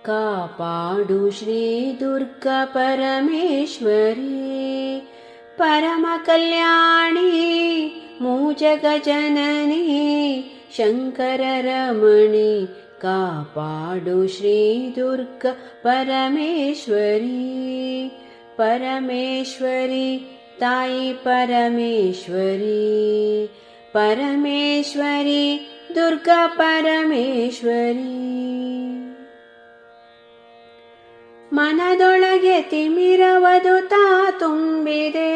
ಕಾಪಾಡು ಶ್ರೀ ದುರ್ಗಾ ಪರಮೇಶ್ವರಿ ಪರಮ ಕಲ್ಯಾಣಿ ಮೂಜಗ ಜನನಿ ಶಂಕರ ರಮಣಿ ಕಾಪಾಡು ಶ್ರೀ ದುರ್ಗಾ ಪರಮೇಶ್ವರಿ ಪರಮೇಶ್ವರಿ ತಾಯಿ ಪರಮೇಶ್ವರಿ ಪರಮೇಶ್ವರಿ ದುರ್ಗಾ ಪರಮೇಶ್ವರಿ ಮನದೊಳಗೆ ತಿಮಿರವದು ತಾ ತುಂಬಿದೆ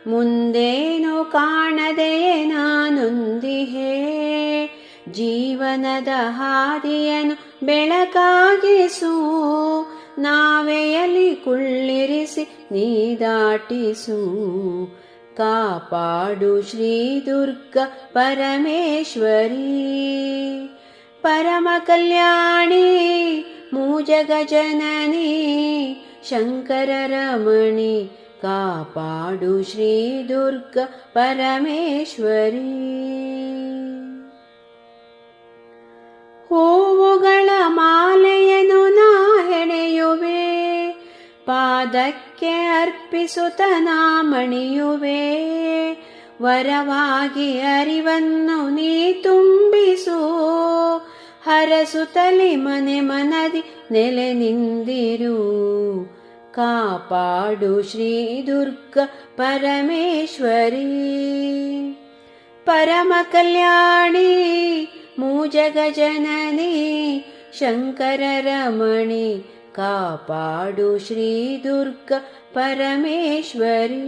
ಮುಂದೇನು ಕಾಣದೆಯೇ ನಾನೊಂದಿಹೆ ಜೀವನದ ಹಾದಿಯನ್ನು ಬೆಳಕಾಗಿಸು ನಾವೆಯಲ್ಲಿ ಕುಳ್ಳಿರಿಸಿ ನೀ ದಾಟಿಸು ಕಾಪಾಡು ಶ್ರೀ ದುರ್ಗಾ ಪರಮೇಶ್ವರಿ ಪರಮ ಕಲ್ಯಾಣಿ ಮೂಜಗ ಜನನಿ ಶಂಕರ ರಮಣಿ ಕಾಪಾಡು ಶ್ರೀ ದುರ್ಗಾ ಪರಮೇಶ್ವರಿ ಹೂವುಗಳ ಮಾಲೆಯನ್ನು ನಾ ಹೆಣೆಯುವೆ ಪಾದಕ್ಕೆ ಅರ್ಪಿಸುತ್ತ ನಾ ಮಣಿಯುವೆ ವರವಾಗಿ ಅರಿವನ್ನು ನೀ ತುಂಬಿಸು ಹರಸುತ್ತಲಿ ಮನೆ ಮನದಿ ನೆಲೆ ನಿಂದಿರು ಕಾಪಾಡು ಶ್ರೀ ದುರ್ಗಾ ಪರಮೇಶ್ವರಿ ಪರಮ ಕಲ್ಯಾಣಿ ಮೂಜಗ ಜನನಿ ಶಂಕರ ರಮಣಿ ಕಾಪಾಡು ಶ್ರೀ ದುರ್ಗಾ ಪರಮೇಶ್ವರಿ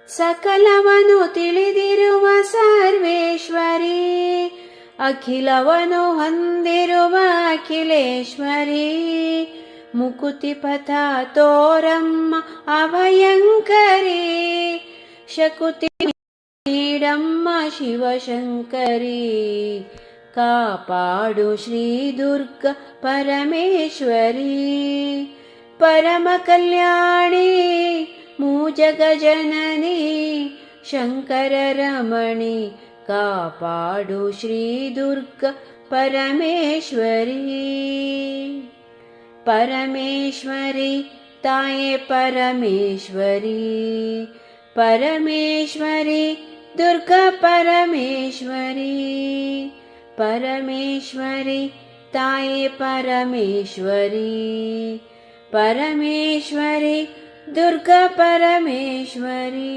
ಸಕಲವನು ತಿಳಿದಿರುವ ಸರ್ವೇಶ್ವರಿ ಅಖಿಲವನು ಹೊಂದಿರುವ ಅಖಿಲೇಶ್ವರಿ ಮುಕುತಿ ಪಥ ತೋರಮ್ಮ ಅಭಯಂಕರಿ ಶಕುತಿ ನೀಡಮ್ಮ ಶಿವಶಂಕರಿ ಕಾಪಾಡು ಶ್ರೀ ದುರ್ಗಾ ಪರಮೇಶ್ವರಿ ಪರಮ ಕಲ್ಯಾಣಿ ಮೂಜಗ ಜನನಿ ಶಂಕರ ರಮಣಿ ಕಾಪಾಡು ಶ್ರೀ ದುರ್ಗಾ ಪರಮೇಶ್ವರಿ ಪರಮೇಶ್ವರಿ ತಾಯೇ ಪರಮೇಶ್ವರಿ ಪರಮೇಶ್ವರಿ ದುರ್ಗಾ ಪರಮೇಶ್ವರಿ ಪರಮೇಶ್ವರಿ ತಾಯೇ ಪರಮೇಶ್ವರಿ ಪರಮೇಶ್ವರಿ ದುರ್ಗಾ ಪರಮೇಶ್ವರಿ